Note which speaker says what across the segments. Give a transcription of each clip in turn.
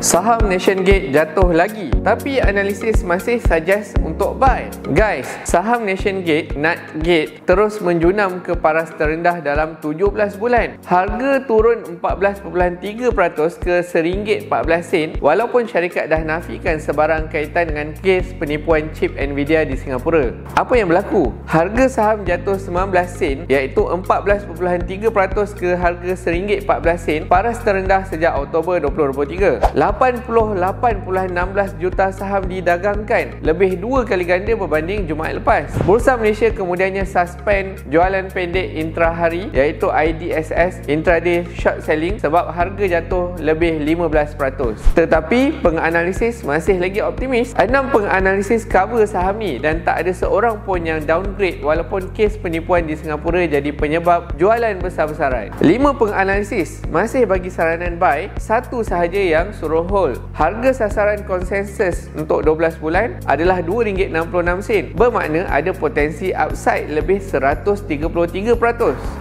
Speaker 1: Saham Nationgate jatuh lagi, tapi analisis masih suggest untuk buy. Guys, saham Nationgate, Nutgate, terus menjunam ke paras terendah dalam 17 bulan. Harga turun 14.3% ke RM1.14 walaupun syarikat dah nafikan sebarang kaitan dengan kes penipuan chip Nvidia di Singapura. Apa yang berlaku? Harga saham jatuh 19 sen, iaitu 14.3% ke harga RM1.14, paras terendah sejak Oktober 2023. 88.16 juta saham didagangkan, lebih 2 kali ganda berbanding Jumaat lepas. Bursa Malaysia kemudiannya suspend jualan pendek intrahari iaitu IDSS, intraday short selling, sebab harga jatuh lebih 15%. Tetapi penganalisis masih lagi optimis. 6 penganalisis cover saham ni dan tak ada seorang pun yang downgrade walaupun kes penipuan di Singapura jadi penyebab jualan besar-besaran. 5 penganalisis masih bagi saranan buy, 1 sahaja yang suruh hold. Harga sasaran konsensus untuk 12 bulan adalah RM2.66, bermakna ada potensi upside lebih 133%.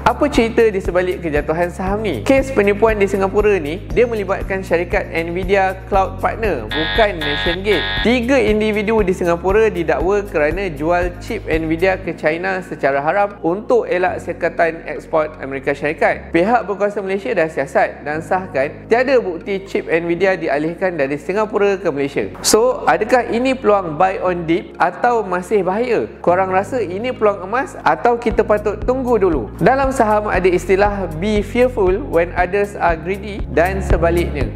Speaker 1: Apa cerita di sebalik kejatuhan saham ni? Kes penipuan di Singapura ni, dia melibatkan syarikat Nvidia Cloud Partner, bukan Nationgate. 3 individu di Singapura didakwa kerana jual chip Nvidia ke China secara haram untuk elak sekatan ekspor Amerika Syarikat. Pihak berkuasa Malaysia dah siasat dan sahkan tiada bukti chip Nvidia dialihkan dari Singapura ke Malaysia. So, adakah ini peluang buy on dip atau masih bahaya? Korang rasa ini peluang emas atau kita patut tunggu dulu? Dalam saham ada istilah be fearful when others are greedy dan sebaliknya.